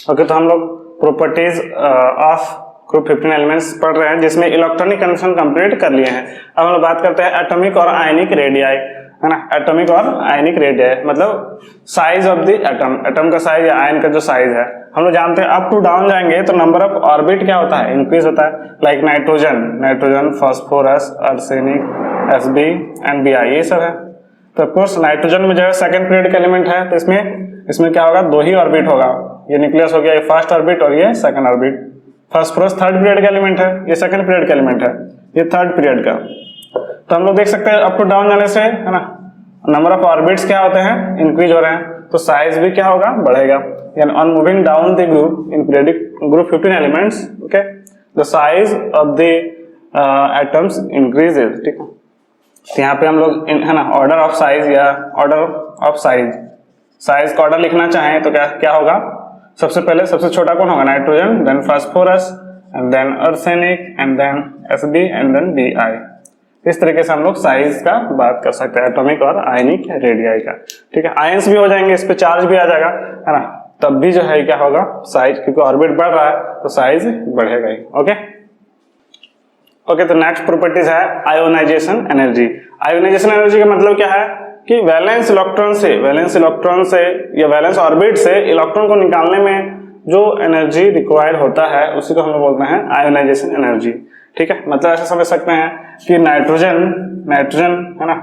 Okay, तो हम लोग प्रॉपर्टीज ऑफ ग्रुप 15 एलिमेंट्स पढ़ रहे हैं जिसमें इलेक्ट्रॉनिक कनेक्शन कंप्लीट कर लिए हैं। अब हम लोग बात करते हैं एटॉमिक और आयनिक रेडियाई, है ना। एटॉमिक और आयनिक रेडियाई मतलब size of the atom, atom का साइज या आयन का जो साइज है। हम लोग जानते हैं अप टू डाउन जाएंगे तो नंबर ऑफ ऑर्बिट क्या होता है, इंक्रीज होता है। Like nitrogen, phosphorus, arsenic, Sb and Bi, ये सब है। तो ऑफकोर्स नाइट्रोजन में जो है सेकंड पीरियड का एलिमेंट है, तो इसमें क्या होगा, दो ही ऑर्बिट होगा। ये न्यूक्लियस हो गया, ये फर्स्ट ऑर्बिट और ये second orbit. Phosphorus third period का एलिमेंट है, ये सेकंड पीरियड का एलिमेंट है, ये थर्ड पीरियड का। तो हम लोग देख सकते हैं अप टू डाउन जाने से, है ना, नंबर ऑफ ऑर्बिट्स क्या होते हैं, इंक्रीज हो रहे हैं, तो साइज भी क्या होगा, बढ़ेगा। यानी on moving down the group in periodic group 15 elements, okay, the size of the atoms increases, ठीक है। तो यहाँ पे हम लोग है ना ऑर्डर ऑफ साइज या ऑर्डर ऑफ साइज का ऑर्डर लिखना चाहें तो क्या होगा, सबसे पहले सबसे छोटा कौन होगा, nitrogen, then phosphorus and then arsenic and then Sb and then Bi। इस तरीके से हम लोग साइज का बात कर सकते हैं, एटॉमिक और आयनिक रेडियाई का, ठीक है। आयंस भी हो जाएंगे, इस पे चार्ज भी आ जाएगा, है ना, तब भी जो है क्या होगा, साइज, क्योंकि ऑर्बिट बढ़ रहा है तो साइज बढ़ेगा ही। ओके, तो नेक्स्ट प्रॉपर्टीज है आयोनाइजेशन एनर्जी। आयोनाइजेशन एनर्जी का मतलब क्या है कि वैलेंस इलेक्ट्रॉन से या वैलेंस ऑर्बिट से इलेक्ट्रॉन को निकालने में जो एनर्जी रिक्वायर्ड होता है उसी को हम लोग बोलते हैं आयोनाइजेशन एनर्जी, ठीक है। मतलब ऐसा समझ सकते हैं कि नाइट्रोजन है ना,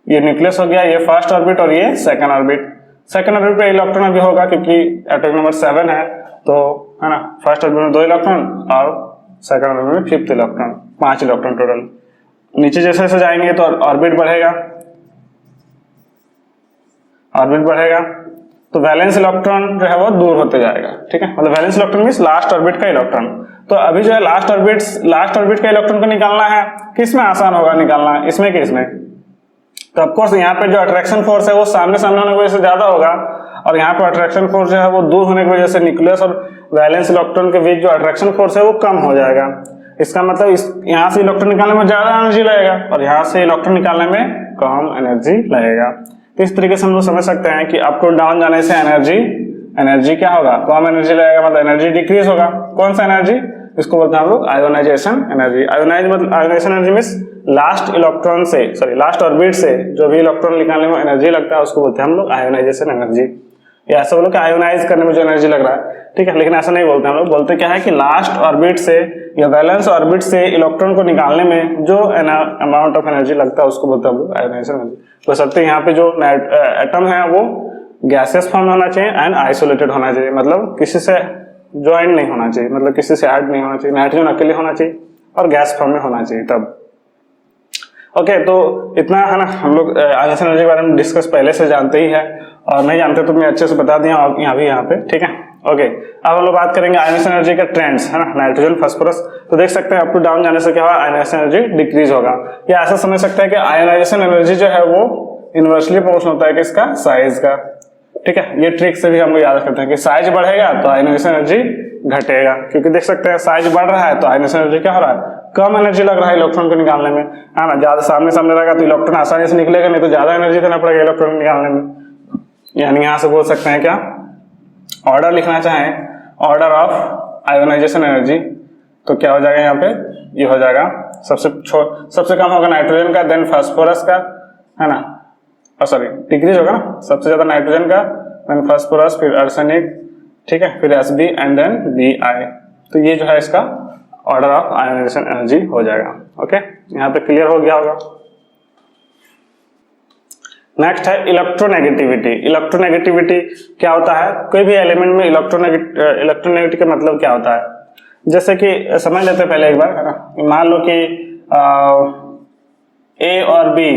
ये न्यूक्लियस हो गया, ये फर्स्ट ऑर्बिट और ये सेकंड ऑर्बिट पे इलेक्ट्रॉन अभी होगा क्योंकि एटॉमिक नंबर 7 है, तो है ना, फर्स्ट ऑर्बिट में 2 इलेक्ट्रॉन और सेकंड ऑर्बिट में 5th इलेक्ट्रॉन, 5 इलेक्ट्रॉन टोटल। नीचे जैसे जैसे जाएंगे तो ऑर्बिट बढ़ेगा, तो वैलेंस इलेक्ट्रॉन जो है वो दूर होते जाएगा, ठीक है। मतलब valence electron means last orbit का इलेक्ट्रॉन। तो अभी जो है लास्ट ऑर्बिट का इलेक्ट्रॉन को निकालना है, किसमें आसान होगा निकालना, इसमें कि इसमें। तो ऑफ कोर्स यहाँ पे जो अट्रैक्शन फोर्स है वो सामने होने की वजह से ज्यादा होगा, और यहाँ पे अट्रैक्शन फोर्स जो है वो दूर होने की वजह से न्यूक्लियस और वैलेंस इलेक्ट्रॉन के बीच जो अट्रैक्शन फोर्स है वो कम हो जाएगा। इसका मतलब यहाँ से इलेक्ट्रॉन निकालने में ज्यादा एनर्जी लगेगा और यहाँ से इलेक्ट्रॉन निकालने में कम एनर्जी लगेगा। तो इस तरीके से हम लोग समझ सकते हैं कि अप टू डाउन जाने से एनर्जी क्या होगा, कम एनर्जी लगेगा, मतलब एनर्जी डिक्रीज होगा। कौन सा एनर्जी, इसको बोलते हैं हम लोग ionisation energy. Ionisation energy means last orbit से जो भी इलेक्ट्रॉन निकालने में एनर्जी लगता है उसको बोलते हैं हम लोग आयोनाइजेशन एनर्जी। या ऐसा बोलो कि आयोनाइज करने में जो एनर्जी लग रहा है, ठीक है, लेकिन ऐसा नहीं बोलते हम लोग। बोलते क्या है कि लास्ट ऑर्बिट से या वैलेंस ऑर्बिट से इलेक्ट्रॉन को निकालने में जो अमाउंट ऑफ एनर्जी लगता है उसको बोलते हैं हम लोग आयोनाइजेशन एनर्जी। तो सकते यहाँ पे जो एटम है वो गैसियस फॉर्म में होना चाहिए एंड आइसोलेटेड होना चाहिए, मतलब किसी से ज्वाइन नहीं होना चाहिए, मतलब किसी से ऐड नहीं होना चाहिए। नाइट्रोजन अकेले होना चाहिए और गैस फॉर्म में होना चाहिए तब। ओके, तो इतना है ना, हम लोग आयोनाइजेशन एनर्जी के बारे में डिस्कस पहले से जानते ही है, और नहीं जानते तो मैं अच्छे से बता दिया यहाँ पे, ठीक है। ओके, अब हम लोग बात करेंगे आयोनाइजेशन एनर्जी का ट्रेंड्स, है ना, नाइट्रोजन, फास्फोरस। तो देख सकते हैं अप टू डाउन जाने से क्या होगा, आयोनाइजेशन एनर्जी डिक्रीज होगा। या ऐसा समझ सकते हैं कि आयोनाइजेशन एनर्जी जो है वो इनवर्सली प्रोपोर्शनल होता है किसका, साइज का, ठीक है। ये ट्रिक से भी हम लोग याद रखते हैं कि साइज बढ़ेगा तो आयोनाइजेशन एनर्जी घटेगा, क्योंकि देख सकते हैं साइज बढ़ रहा है तो आयोनाइजेशन एनर्जी क्या हो रहा है, कम एनर्जी लग रहा है इलेक्ट्रॉन को निकालने में, है ना। ज्यादा सामने रहेगा तो इलेक्ट्रॉन आसानी से निकलेगा, नहीं तो ज्यादा एनर्जी देना पड़ेगा इलेक्ट्रॉन निकालने में। यानी यहां से बोल सकते हैं क्या, ऑर्डर लिखना चाहें, ऑर्डर ऑफ आयोनाइजेशन एनर्जी, तो क्या हो जाएगा यहाँ पे, ये हो जाएगा सबसे कम होगा नाइट्रोजन का, देन फास्फोरस का, है ना, सॉरी डिक्रीज होगा ना, सबसे ज्यादा नाइट्रोजन का, देन फास्फोरस, फिर आर्सेनिक, ठीक है, फिर Sb एंड देन Bi। तो ये जो है इसका ऑर्डर ऑफ आयोनाइजेशन एनर्जी हो जाएगा। ओके, यहाँ पे क्लियर हो गया होगा। नेक्स्ट है इलेक्ट्रोनेगेटिविटी। इलेक्ट्रोनेगेटिविटी क्या होता है, कोई भी एलिमेंट में इलेक्ट्रोनेगेटिविटी का मतलब क्या होता है, जैसे कि समझ लेते हैं पहले एक बार, है ना। मान लो कि A और B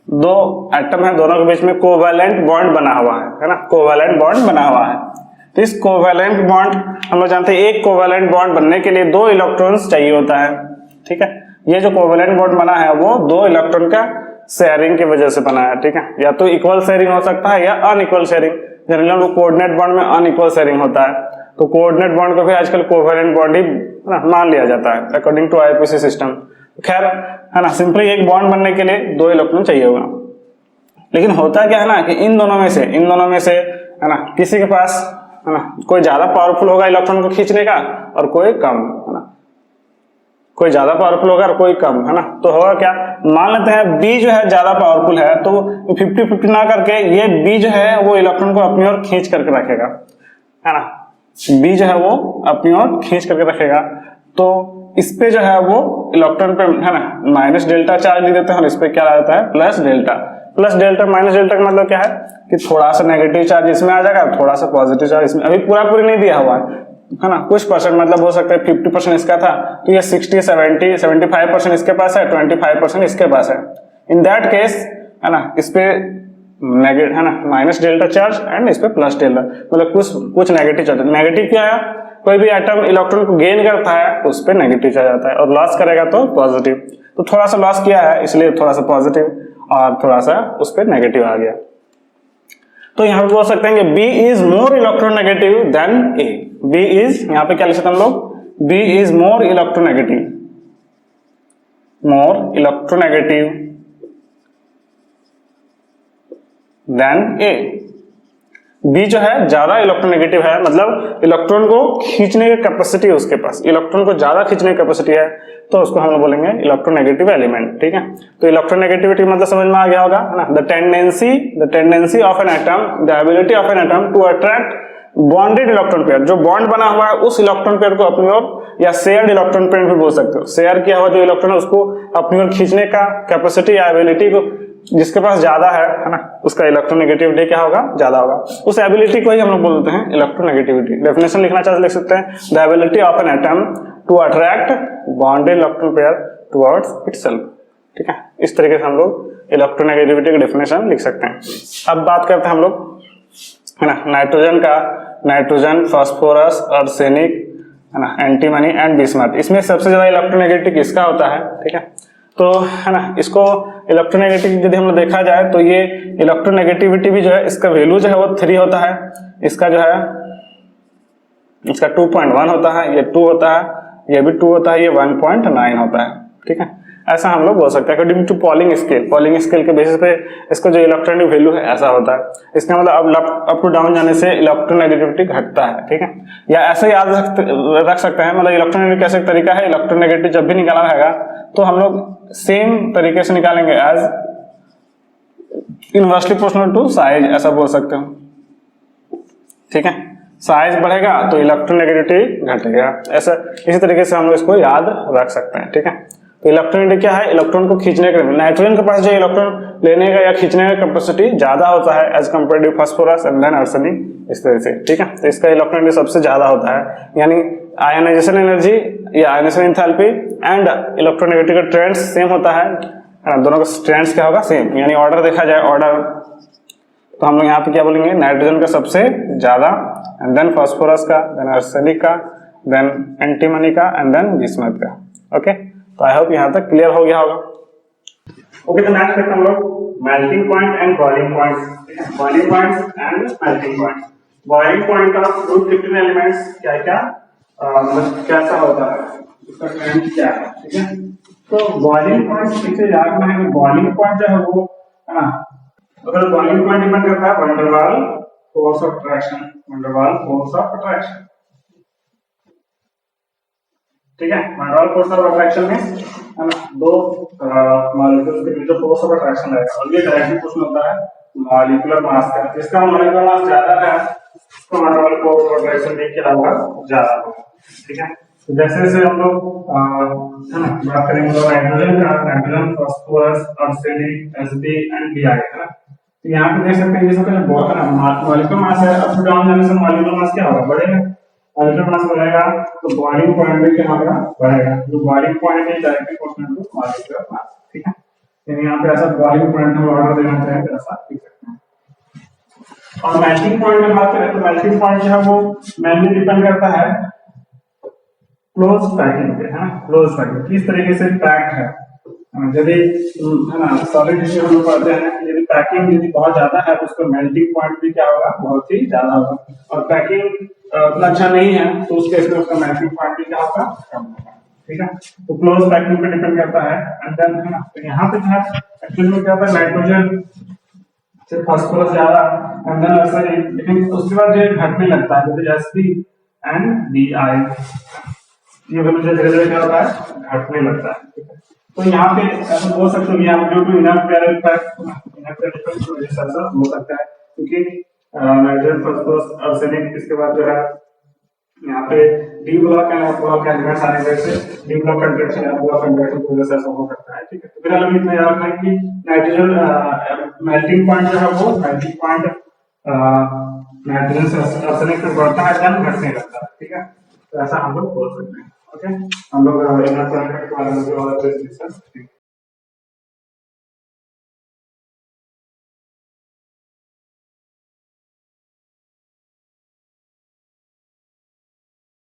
दो एटम है, दोनों के बीच में कोवैलेंट बॉन्ड बना हुआ है ना, कोवैलेंट बॉन्ड बना हुआ है। तो इस कोवैलेंट बॉन्ड, हम लोग जानते हैं एक कोवैलेंट बॉन्ड बनने के लिए 2 इलेक्ट्रॉन्स चाहिए होता है, ठीक है। ये जो कोवैलेंट बॉन्ड बना है वो 2 इलेक्ट्रॉन का शेयरिंग की वजह से बना है, ठीक है। या तो इक्वल शेयरिंग हो सकता है या unequal sharing. Generally coordinate bond में अनइक्वल शेयरिंग होता है, तो कोऑर्डिनेट बॉन्ड को भी आजकल कोवैलेंट बॉन्ड ही मान लिया जाता है अकॉर्डिंग टू IUPAC सिस्टम। खैर, है ना, सिंपली एक बॉन्ड बनने के लिए 2 इलेक्ट्रॉन चाहिए होगा। लेकिन होता क्या है ना कि इन दोनों में से है ना, किसी के पास है ना कोई ज्यादा पावरफुल होगा इलेक्ट्रॉन को खींचने का और कोई कम, है ना, कोई ज्यादा पावरफुल होगा और कोई कम, है ना। तो होगा क्या, मान लेते हैं बी जो है ज्यादा पावरफुल है, तो 50-50 ना करके ये बी जो है वो इलेक्ट्रॉन को अपनी ओर खींच करके रखेगा, है ना, बी जो है वो अपनी ओर खींच करके रखेगा। तो इस पे जो है वो इलेक्ट्रॉन पे, है ना, माइनस डेल्टा चार्ज दे देते हैं और इस पे क्या आ जाता है, plus delta. Plus delta minus delta का मतलब क्या है कि थोड़ा सा नेगेटिव चार्ज इसमें आ जाएगा, थोड़ा सा पॉजिटिव चार्ज इसमें, अभी पूरा पूरी नहीं दिया हुआ है ना, कुछ परसेंट, मतलब हो सकता है 50% इसका था तो ये 60-70-75% इसके पास है, 25% इसके पास है। इन दैट केस, है ना, इस पे नेगेटिव, है ना, माइनस डेल्टा चार्ज एंड इस पे प्लस डेल्टा, मतलब कुछ नेगेटिव चार्ज। नेगेटिव क्या है, कोई भी एटम इलेक्ट्रॉन को गेन करता है तो उस पे नेगेटिव चार्ज आता है, और लॉस करेगा तो पॉजिटिव। तो थोड़ा सा लॉस किया है इसलिए थोड़ा सा पॉजिटिव और थोड़ा सा उस पे नेगेटिव आ गया। तो यहां पे बोल सकते हैं कि B is more electronegative than A। B is, यहां पे क्या लिख सकते हैं हम लोग, B is more electronegative than A। B जो है ज्यादा इलेक्ट्रोनेगेटिव है, मतलब इलेक्ट्रॉन को खींचने की कैपेसिटी है उसके पास, इलेक्ट्रॉन को ज्यादा खींचने की कैपेसिटी है, तो उसको हम लोग बोलेंगे इलेक्ट्रोनेगेटिव एलिमेंट, ठीक है। तो इलेक्ट्रोनेगेटिविटी मतलब समझ में आ गया होगा, है ना, the tendency of an atom, the ability of an atom to attract bonded electron pair, जो बॉन्ड बना हुआ है उस इलेक्ट्रॉन पेयर को अपनी ओर, या शेयर्ड इलेक्ट्रॉन पेयर भी बोल सकते हो, शेयर किया हुआ जो इलेक्ट्रॉन है उसको अपनी ओर खींचने का कैपेसिटी या एबिलिटी को जिसके पास ज्यादा है ना, उसका इलेक्ट्रोनेगेटिविटी क्या होगा, ज्यादा होगा। उस एबिलिटी को ही हम लोग बोलते हैं इलेक्ट्रोनेगेटिविटी। डेफिनेशन लिखना चाहे लिख सकते हैं, the ability of an atom to attract bonded electron pair towards itself, ठीक है। इस तरीके से हम लोग इलेक्ट्रोनेगेटिविटी की डेफिनेशन लिख सकते हैं। अब बात करते हैं हम लोग, है ना, नाइट्रोजन का, नाइट्रोजन, फास्फोरस, आर्सेनिक, है ना, एंटीमनी एंड बिस्मथ। इसमें सबसे ज्यादा इलेक्ट्रोनेगेटिव किसका होता है, ठीक है। तो है ना, इसको इलेक्ट्रोनेगेटिव यदि हम देखा जाए तो ये इलेक्ट्रोनेगेटिविटी भी जो है इसका वैल्यू जो है वो 3 होता है, इसका जो है इसका 2.1 होता है, ये 2 होता है, ये भी 2 होता है, ये 1.9 होता है, ठीक है। ऐसा हम लोग बोल सकते हैं अकॉर्डिंग टू पॉलिंग स्केल के बेसिस पे इसका जो इलेक्ट्रॉनिक वैल्यू है ऐसा होता है। इसका मतलब अप टू डाउन जाने से इलेक्ट्रोनेगेटिविटी घटता है, ठीक है। या ऐसे याद रख सकते हैं, मतलब इलेक्ट्रोनेगेटिव कैसे तरीका है, इलेक्ट्रोनेगेटिव जब भी निकालना रहेगा तो हम लोग सेम तरीके से निकालेंगे, as inversely proportional to size, ऐसा बोल सकते हो, ठीक है। साइज बढ़ेगा तो इलेक्ट्रोनेगेटिविटी घटेगा, ऐसा इसी तरीके से हम लोग इसको याद रख सकते हैं, ठीक है। तो इलेक्ट्रोनेगेटिव क्या है, इलेक्ट्रॉन को खींचने का, नाइट्रोजन के पास जो इलेक्ट्रॉन लेने का या खींचने का कैपेसिटी ज्यादा होता है as compared to phosphorus and then arsenic, इस तरह से, ठीक है। तो इसका इलेक्ट्रोनेगेटिव सबसे ज्यादा होता है, यानी आयनाइजेशन एनर्जी या आयनाइजेशन एंथैल्पी एंड इलेक्ट्रोनेगेटिव का ट्रेंड्स सेम होता है, दोनों का ट्रेंड्स क्या होगा, सेम। यानी ऑर्डर देखा जाए, ऑर्डर तो हम लोग यहाँ पे क्या बोलेंगे, नाइट्रोजन का सबसे ज्यादा, एंड देन फास्फोरस का, देन आर्सेनिक का, देन एंटीमनी का, एंड देन बिस्मथ का। ओके, तो आई होप यहाँ तक क्लियर हो गया होगा। ओके, तो नेक्स्ट करते हैं हम लोग melting point and boiling point. Boiling point and melting point. Boiling point of group 15 elements क्या क्या मतलब कैसा होता है, उसका ट्रेंड क्या है, ठीक है। तो बॉइलिंग पॉइंट पीछे याद में है कि बॉइलिंग पॉइंट जो है वो, है ना, अगर बॉइलिंग पॉइंट डिपेंड करता है वैन डर वाल force of attraction, van der वाल फोर्स ऑफ अट्रैक्शन, ठीक है। वैन डर वाल फोर्स ऑफ अट्रैक्शन में, है ना, दो मॉलिक्यूल्स के बीच जो फोर्स ऑफ अट्रैक्शन रहेगा, और ये डायरेक्टली क्वेश्चन होता है मॉलिक्यूलर मास का, जिसका मॉलिक्यूलर मास ज्यादा है उसको वैन डर वाल फोर्स ऑफ अट्रैक्शन भी क्या होगा, ज्यादा होगा, ठीक है। तो जैसे जैसे हम लोग है ना बात करेंगे नाइट्रोजन का, nitrogen, phosphorus, arsenic, SB and BI, है ना। तो यहाँ पे देख सकते हैं ये सब जो बहुत है ना मॉलिक्यूलर मास है, अप टू डाउन जाने से मॉलिक्यूलर मास क्या होगा, बढ़ेगा। मॉलिक्यूलर मास बढ़ेगा तो बॉइलिंग पॉइंट भी क्या होगा, बढ़ेगा। जो बॉइलिंग पॉइंट है directly proportional to molecular mass, ठीक है। यानी यहाँ पे ऐसा बॉइलिंग पॉइंट हम ऑर्डर देना चाहें तो ऐसा लिख सकते हैं। और मेल्टिंग पॉइंट की बात करें तो मेल्टिंग पॉइंट जो है वो मेनली डिपेंड करता है क्लोज पैकिंग पे, है ना। क्लोज पैकिंग किस तरीके से पैक्ड है, यदि है ना सॉलिड टिश्यू हम लोग पढ़ते हैं, यदि पैकिंग यदि बहुत ज्यादा है तो उसका मेल्टिंग पॉइंट भी क्या होगा, बहुत ही ज्यादा होगा। और पैकिंग उतना अच्छा नहीं है तो उस केस में उसका मेल्टिंग पॉइंट भी क्या होगा, कम होगा, ठीक है। तो क्लोज पैकिंग पे डिपेंड करता है। एंड देन है ना, तो यहाँ पे जो है एक्चुअली में क्या होता है, नाइट्रोजन सिर्फ फास्फोरस ज्यादा एंड देन ऐसा नहीं, लेकिन उसके बाद जो घटने लगता है जैसे Sp एंड Di, ये वैल्यू धीरे धीरे क्या होता है, घटने लगता है, ठीक है। तो यहाँ पे ऐसा बोल सकते हो कि यहाँ due to enough balance effect की वजह से ऐसा हो सकता है, क्योंकि नाइट्रोजन फास्फोरस आर्सेनिक, इसके बाद जो है यहाँ पे D block and F block elements आने की वजह से D block contraction F block contraction की वजह से ऐसा हो सकता है, ठीक है। तो फिलहाल अभी इतना याद रखना है कि नाइट्रोजन मेल्टिंग पॉइंट जो है वो मेल्टिंग पॉइंट नाइट्रोजन से आर्सेनिक से बढ़ता है देन घटने लगता है, ठीक है। तो ऐसा हम लोग बोल सकते हैं, ओके। हम लोग इनर प्रोडक्ट के बारे में भी और अच्छे से डिस्कस